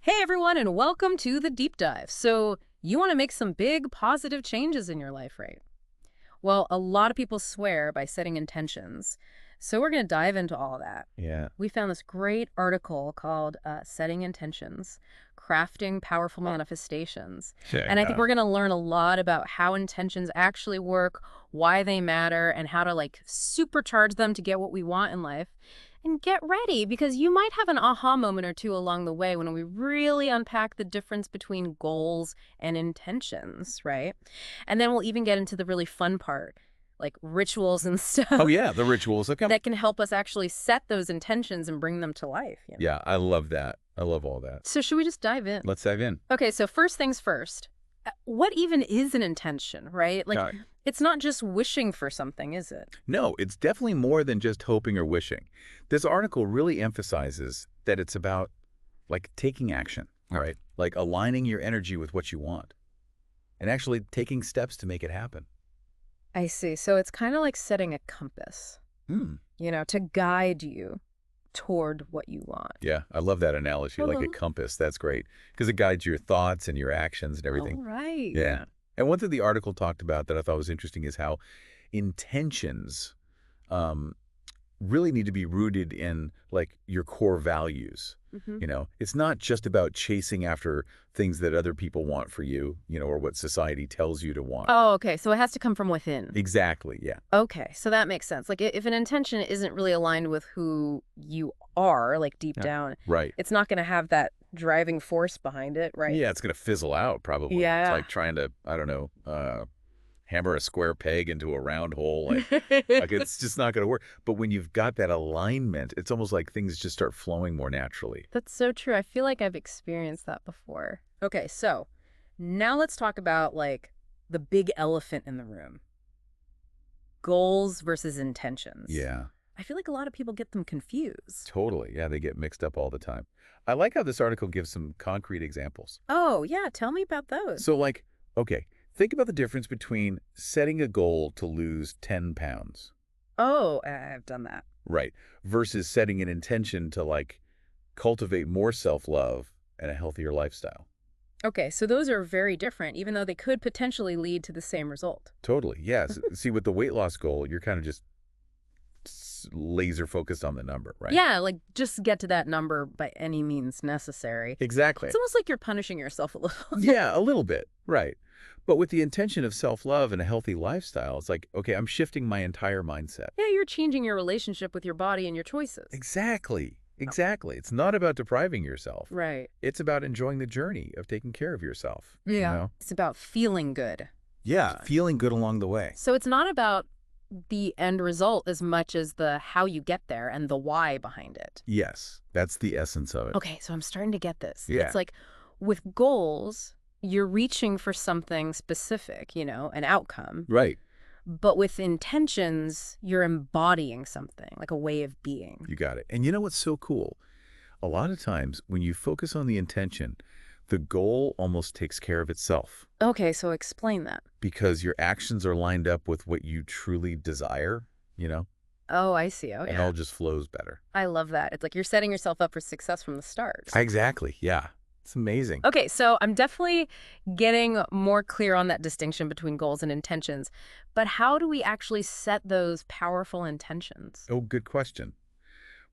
Hey everyone, and welcome to the deep dive. So, you want to make some big positive changes in your life, right? Well, a lot of people swear by setting intentions. So, we're going to dive into all of that. Yeah. We found this great article called Setting Intentions, Crafting Powerful Manifestations. Sure. And I think we're going to learn a lot about how intentions actually work, why they matter, and how to supercharge them to get what we want in life. And get ready because you might have an aha moment or two along the way when we really unpack the difference between goals and intentions, right? And then we'll even get into the really fun part, like rituals and Oh stuff yeah, the rituals that come. that can help us actually set those intentions and bring them to life. Yeah, I love that. I love all that. So should we just dive in? Let's dive in. Okay, so first things first. What even is an intention, right? Got it. It's not just wishing for something, is it? No, it's definitely more than just hoping or wishing. This article really emphasizes that it's about taking action, right? Like aligning your energy with what you want and actually taking steps to make it happen. I see. So it's kind of like setting a compass, Hmm. to guide you toward what you want. Yeah, I love that analogy, like a Hello. compass. That's great because it guides your thoughts and your actions and everything. All right. Yeah. And one thing the article talked about that I thought was interesting is how intentions um, really need to be rooted in your core values. Hmm. It's not just about chasing after things that other people want for you, or what society tells you to want. Oh, okay. So it has to come from within. Exactly. Yeah. Okay. So that makes sense. Like if an intention isn't really aligned with who you are, like deep Yeah. down, Right. it's not going to have that driving force behind it, right? Yeah. It's going to fizzle out probably. Yeah. It's like trying to, I don't know, hammer a square peg into a round hole. Like it's just not going to work. But when you've got that alignment, it's almost like things just start flowing more naturally. That's so true. I feel like I've experienced that before. Okay, so now let's talk about the big elephant in the room. Goals versus intentions. Yeah, I feel like a lot of people get them confused. totally. Yeah, they get mixed up all the time. I like how this article gives some concrete examples. Oh, yeah, tell me about those. So okay, think about the difference between setting a goal to lose 10 pounds, Oh, I've done that. right, versus setting an intention to cultivate more self-love and a healthier lifestyle. Okay, so those are very different, even though they could potentially lead to the same result. Totally, yes. See, with the weight loss goal, you're kind of just laser focused on the number, right? Yeah, just get to that number by any means necessary. Exactly. It's almost like you're punishing yourself a little. Yeah, a little bit, right. But with the intention of self-love and a healthy lifestyle, it's like, okay, I'm shifting my entire mindset. Yeah, you're changing your relationship with your body and your choices. Exactly. Exactly. It's not about depriving yourself. Right. It's about enjoying the journey of taking care of yourself. Yeah. It's about feeling good. Yeah, feeling good along the way. So it's not about the end result as much as the how you get there and the why behind it. Yes, that's the essence of it. Okay, so I'm starting to get this. Yeah. It's like with goals, you're reaching for something specific, an outcome. Right. But with intentions, you're embodying something, like a way of being. You got it. And you know what's so cool? A lot of times when you focus on the intention, the goal almost takes care of itself Okay, so explain that. because your actions are lined up with what you truly desire, Oh, I see. Oh, and it yeah. all just flows better. I love that. It's like you're setting yourself up for success from the start. Exactly. Yeah. It's amazing. Okay, so I'm definitely getting more clear on that distinction between goals and intentions. But how do we actually set those powerful intentions? Oh, good question.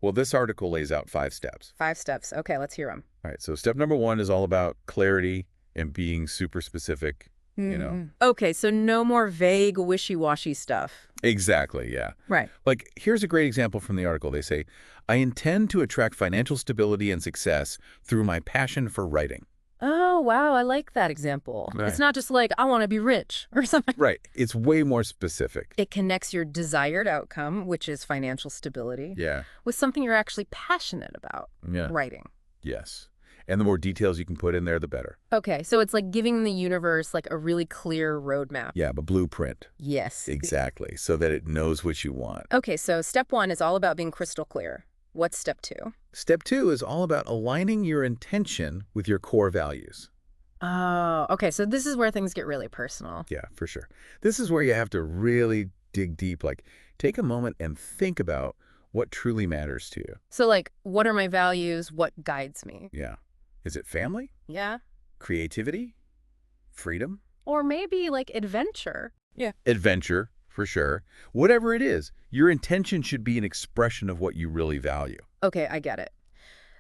Well, this article lays out 5 steps. 5 steps. Okay, let's hear them. All right. So step number 1 is all about clarity and being super specific. Okay, so no more vague, wishy-washy stuff. Exactly. Yeah. Right. Here's a great example from the article. They say, I intend to attract financial stability and success through my passion for writing. Oh, wow, I like that example. Right. It's not just like, I want to be rich or something. Right. It's way more specific. It connects your desired outcome, which is financial stability, Yeah. with something you're actually passionate about, Yeah. writing. Yes. And the more details you can put in there, the better. Okay, so it's like giving the universe a really clear roadmap. Yeah, but blueprint. Yes. Exactly. So that it knows what you want. Okay, so step 1 is all about being crystal clear. What's step 2? Step 2 is all about aligning your intention with your core values. Oh, okay, so this is where things get really personal. Yeah, for sure. This is where you have to really dig deep. Take a moment and think about what truly matters to you. So what are my values? What guides me? Yeah. Is it family? Yeah. Creativity? Freedom? Or maybe like adventure. Yeah. Adventure, for sure. Whatever it is, your intention should be an expression of what you really value. Okay, I get it.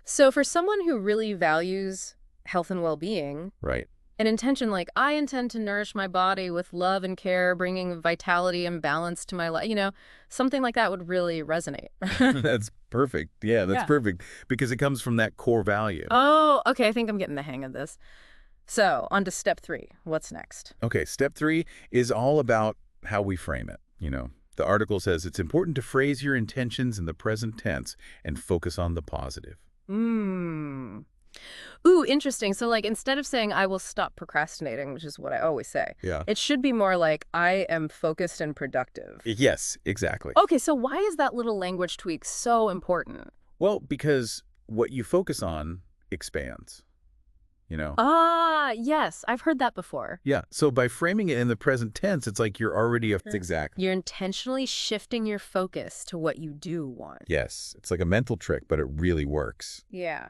So for someone who really values health and well-being, Right. an intention like, I intend to nourish my body with love and care, bringing vitality and balance to my life, something like that would really resonate. That's perfect. Yeah, that's Yeah. perfect because it comes from that core value. Oh, okay, I think I'm getting the hang of this. So, on to step 3. What's next? Okay, step 3 is all about how we frame it. The article says it's important to phrase your intentions in the present tense and focus on the positive. Hmm. Ooh, interesting. So, like, instead of saying, I will stop procrastinating, which is what I always say, Yeah. it should be more like, I am focused and productive. Yes, exactly. Okay, so why is that little language tweak so important? Well, because what you focus on expands, you know? Ah, yes, I've heard that before. Yeah, so by framing it in the present tense, it's like you're already exactly. You're intentionally shifting your focus to what you do want. Yes, it's like a mental trick, but it really works. Yeah.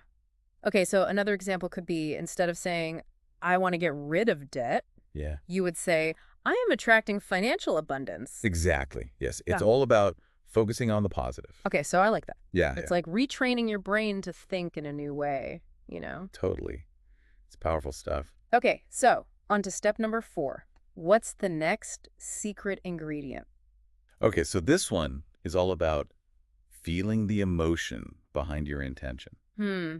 Okay, so another example could be instead of saying, I want to get rid of debt, Yeah. you would say, I am attracting financial abundance. Exactly. Yes, it's Yeah. all about focusing on the positive. Okay, so I like that. Yeah, It's yeah, like retraining your brain to think in a new way. totally. It's powerful stuff. Okay, so on to step number 4. What's the next secret ingredient? Okay, so this one is all about feeling the emotion behind your intention.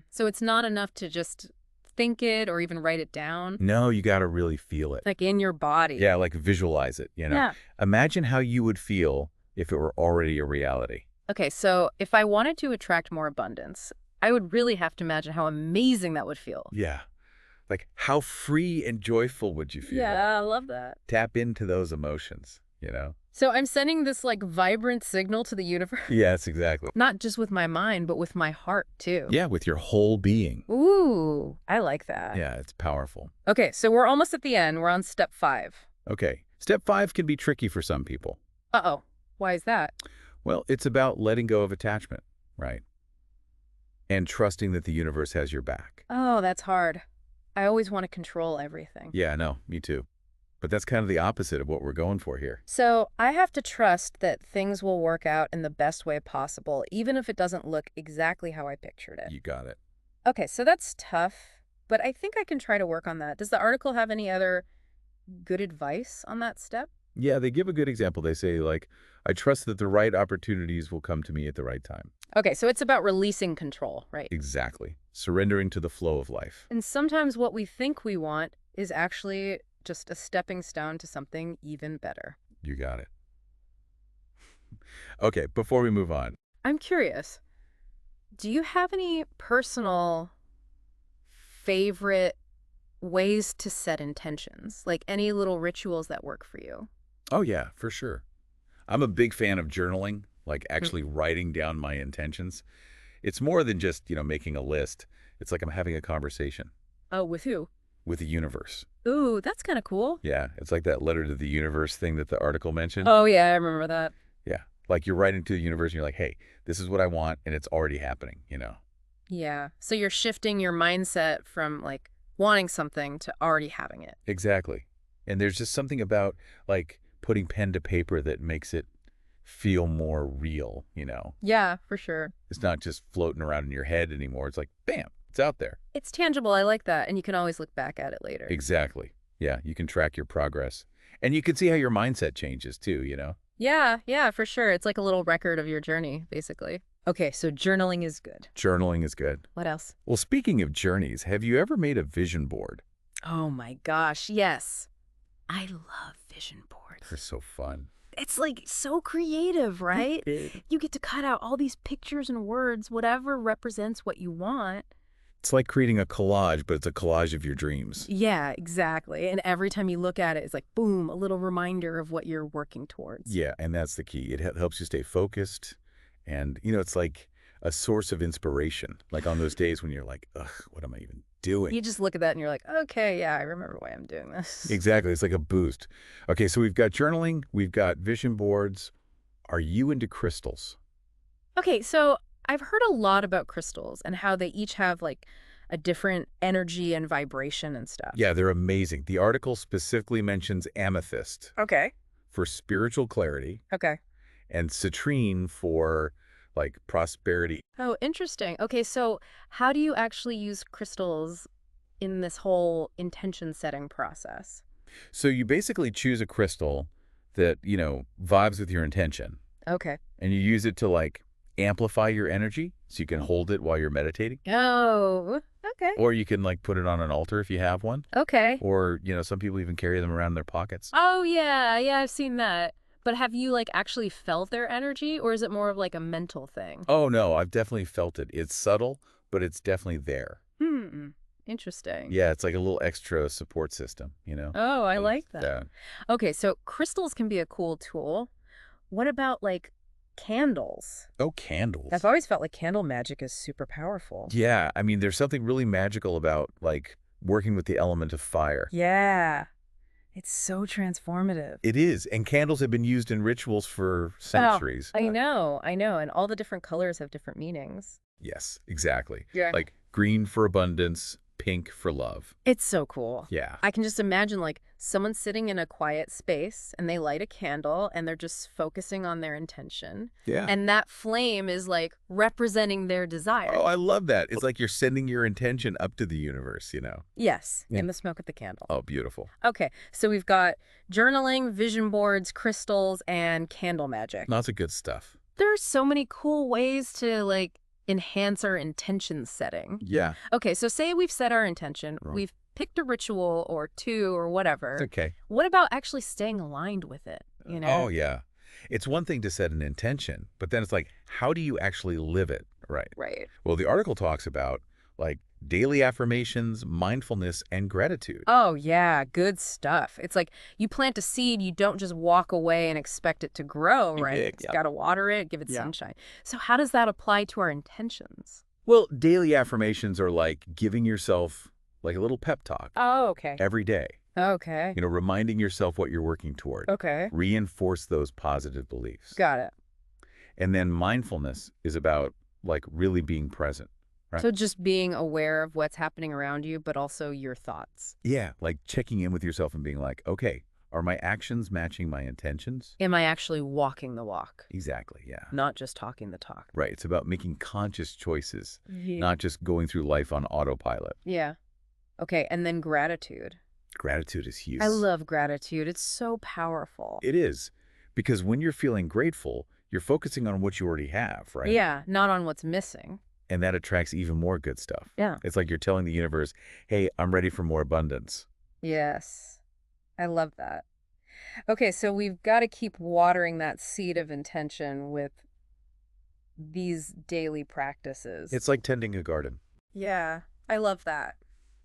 So it's not enough to just think it or even write it down, No, you got to really feel it. like in your body. Yeah, like visualize it. Yeah. Imagine how you would feel if it were already a reality. Okay, so if I wanted to attract more abundance, I would really have to imagine how amazing that would feel. Yeah. Like how free and joyful would you feel? Yeah, I love that. Tap into those emotions. So I'm sending this like vibrant signal to the universe, Yes, exactly. not just with my mind, but with my heart too. Yeah, with your whole being. Ooh, I like that. Yeah, it's powerful. Okay, so we're almost at the end. We're on step 5. Okay, step 5 can be tricky for some people. Uh-oh. Why is that? Well, it's about letting go of attachment, right? And trusting that the universe has your back. Oh, that's hard. I always want to control everything. Yeah, no, me too. But that's kind of the opposite of what we're going for here. So I have to trust that things will work out in the best way possible, even if it doesn't look exactly how I pictured it. You got it. Okay, so that's tough, but I think I can try to work on that. Does the article have any other good advice on that step? Yeah, they give a good example. They say, like, I trust that the right opportunities will come to me at the right time. Okay, so it's about releasing control, right? Exactly. Surrendering to the flow of life. And sometimes what we think we want is actually just a stepping stone to something even better. You got it. Okay, before we move on. I'm curious, do you have any personal favorite ways to set intentions? Like any little rituals that work for you? Oh, yeah, for sure. I'm a big fan of journaling, like actually writing down my intentions. It's more than just making a list. It's like I'm having a conversation Oh, with who? with the universe. Ooh, that's kind of cool. Yeah, it's like that letter to the universe thing that the article mentioned. Oh, yeah, I remember that. Yeah, like you're writing to the universe and you're like, hey, this is what I want, and it's already happening. Yeah. So you're shifting your mindset from like wanting something to already having it. Exactly. And there's just something about like putting pen to paper that makes it feel more real. Yeah, for sure. It's not just floating around in your head anymore. It's like, bam, it's out there. It's tangible. I like that. And you can always look back at it later. Exactly. Yeah, you can track your progress. And you can see how your mindset changes too. Yeah, for sure. It's like a little record of your journey, basically. Okay, so journaling is good. Journaling is good. What else? Well, speaking of journeys, have you ever made a vision board? Oh my gosh, yes. I love vision boards. They're so fun. It's like so creative, right? You get to cut out all these pictures and words, whatever represents what you want. It's like creating a collage, but it's a collage of your dreams. Yeah, exactly. And every time you look at it, it's like, boom, a little reminder of what you're working towards. Yeah, and that's the key. It helps you stay focused. And, it's like a source of inspiration. Like on those days when you're like, ugh, what am I even doing? You just look at that and you're like, okay, yeah, I remember why I'm doing this. Exactly. It's like a boost. Okay, so we've got journaling. We've got vision boards. Are you into crystals? Okay, so I've heard a lot about crystals and how they each have like a different energy and vibration and stuff. Yeah, they're amazing. The article specifically mentions amethyst Okay. for spiritual clarity Okay. and citrine for like prosperity. Oh, interesting. Okay, so how do you actually use crystals in this whole intention setting process? So you basically choose a crystal that, vibes with your intention, Okay. and you use it to like amplify your energy so you can hold it while you're meditating. Oh, okay. Or you can like put it on an altar if you have one. Okay. Or, some people even carry them around in their pockets. Oh, yeah. Yeah, I've seen that. But have you like actually felt their energy, or is it more of like a mental thing? Oh, no, I've definitely felt it. It's subtle, but it's definitely there. Hmm. Interesting. Yeah, it's like a little extra support system. Oh, I like Yeah. that. Okay, so crystals can be a cool tool. What about like candles? Oh, candles. I've always felt like candle magic is super powerful. Yeah, I mean, there's something really magical about like working with the element of fire. Yeah. It's so transformative. It is, and candles have been used in rituals for centuries. I know. And all the different colors have different meanings. Yes, exactly. Yeah. Like green for abundance, pink for love. It's so cool. Yeah. I can just imagine like someone sitting in a quiet space and they light a candle and they're just focusing on their intention. Yeah. And that flame is like representing their desire. Oh, I love that. It's like you're sending your intention up to the universe. Yes, Yeah. in the smoke of the candle. Oh, beautiful. Okay, so we've got journaling, vision boards, crystals, and candle magic. Lots of good stuff. There's so many cool ways to like enhance our intention setting. Yeah. Okay, so say we've set our intention, Right. we've picked a ritual or two or whatever. It's okay. What about actually staying aligned with it, Oh, yeah. It's one thing to set an intention, but then it's like, how do you actually live it? Right. Right. Well, the article talks about like daily affirmations, mindfulness, and gratitude. Oh, yeah, good stuff. It's like you plant a seed, you don't just walk away and expect it to grow, right? It's got to water it, give it sunshine. So how does that apply to our intentions? Well, daily affirmations are like giving yourself like a little pep talk Oh, okay. every day. Okay. Reminding yourself what you're working toward. Okay. Reinforce those positive beliefs. Got it. And then mindfulness is about like really being present. Right. So just being aware of what's happening around you, but also your thoughts. Yeah, like checking in with yourself and being like, okay, are my actions matching my intentions? Am I actually walking the walk? Exactly, yeah. Not just talking the talk. Right, it's about making conscious choices, Yeah. not just going through life on autopilot. Yeah. Okay, and then gratitude. Gratitude is huge. I love gratitude. It's so powerful. It is, because when you're feeling grateful, you're focusing on what you already have, right? Yeah, not on what's missing. And that attracts even more good stuff. Yeah. It's like you're telling the universe, hey, I'm ready for more abundance. Yes. I love that. Okay, so we've got to keep watering that seed of intention with these daily practices. It's like tending a garden. Yeah, I love that.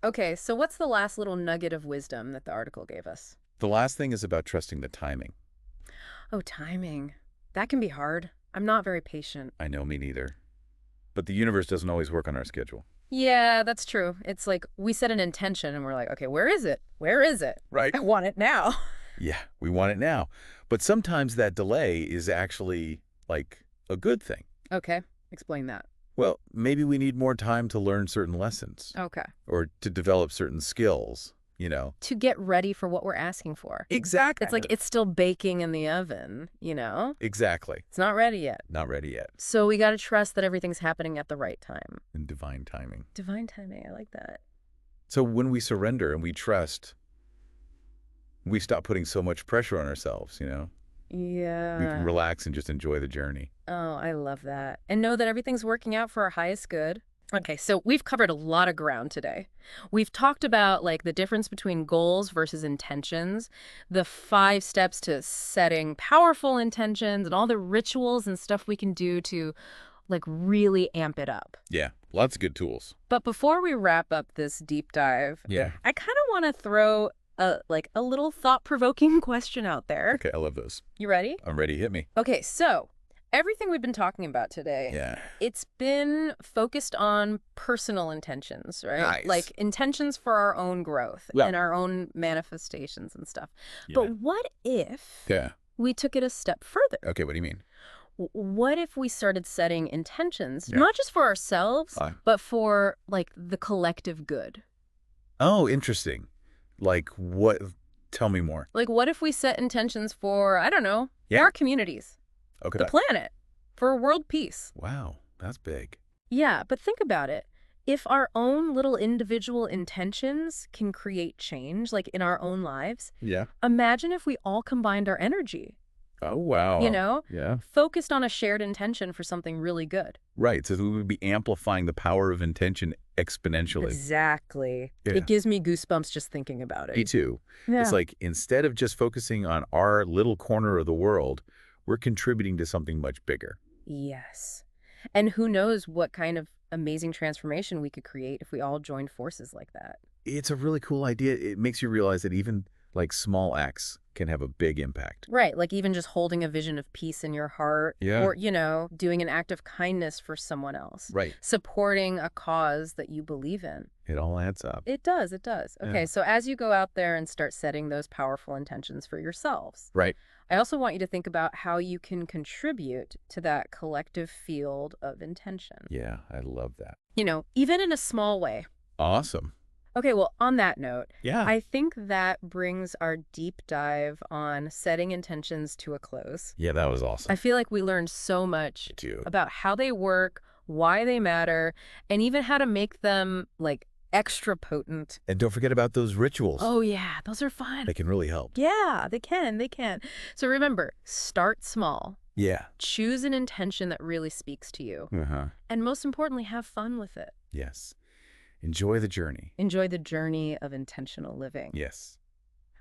Okay, so what's the last little nugget of wisdom that the article gave us? The last thing is about trusting the timing. Oh, timing. That can be hard. I'm not very patient. I know, me neither. But the universe doesn't always work on our schedule. Yeah, that's true. It's like we set an intention and we're like, okay, where is it? Where is it? Right. I want it now. Yeah, we want it now. But sometimes that delay is actually like a good thing. Okay, explain that. Well, maybe we need more time to learn certain lessons Okay. or to develop certain skills. To get ready for what we're asking for. Exactly. It's like it's still baking in the oven, Exactly. It's not ready yet. Not ready yet. So we got to trust that everything's happening at the right time. In divine timing. Divine timing, I like that. So when we surrender and we trust, we stop putting so much pressure on ourselves, We Yeah. can relax and just enjoy the journey. Oh, I love that. And know that everything's working out for our highest good. Okay, so we've covered a lot of ground today. We've talked about like the difference between goals versus intentions, the 5 steps to setting powerful intentions, and all the rituals and stuff we can do to like really amp it up. Yeah, lots of good tools. But before we wrap up this deep dive, Yeah. I kind of want to throw a little thought-provoking question out there. Okay, I love those. You ready? I'm ready. Hit me. Okay, so everything we've been talking about today, Yeah. it's been focused on personal intentions, right? Nice. Like intentions for our own growth Yeah. and our own manifestations and stuff. Yeah. But what if Yeah. we took it a step further? Okay, what do you mean? What if we started setting intentions, Yeah. not just for ourselves, Uh, but for like the collective good? oh, interesting. Like what? Tell me more. Like, what if we set intentions for, I don't know, Yeah. our communities, Okay. the planet, for world peace? Wow, that's big. Yeah, but think about it. If our own little individual intentions can create change, like in our own lives, Yeah. imagine if we all combined our energy, Oh, wow. Yeah. focused on a shared intention for something really good. Right. So we would be amplifying the power of intention exponentially. Exactly. Yeah. It gives me goosebumps just thinking about Me it. too. It's Yeah. like instead of just focusing on our little corner of the world, we're contributing to something much bigger. Yes. And who knows what kind of amazing transformation we could create if we all joined forces like that. It's a really cool idea. It makes you realize that even like small acts can have a big impact. Right, like even just holding a vision of peace in your heart Yeah. or, doing an act of kindness for someone else, Right. supporting a cause that you believe in. It all adds up. It does, it does. Yeah. Okay, so as you go out there and start setting those powerful intentions for yourselves, Right. I also want you to think about how you can contribute to that collective field of intention. Yeah, I love that. Even in a small way. Awesome. Okay, well, on that note, Yeah. I think that brings our deep dive on setting intentions to a close. Yeah, that was I awesome. feel like we learned so much Too. about how they work, why they matter, and even how to make them, like, extra potent. And don't forget about those rituals. Oh, yeah, those are fun. They can really help. Yeah, they can, they can. So remember, start small. Yeah. Choose an intention that really speaks to you. Uh-huh. And most importantly, have fun with it. Yes. Enjoy the journey. Enjoy the journey of intentional living. Yes.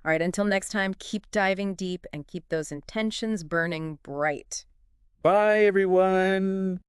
All right, until next time, keep diving deep and keep those intentions burning bright. Bye, everyone.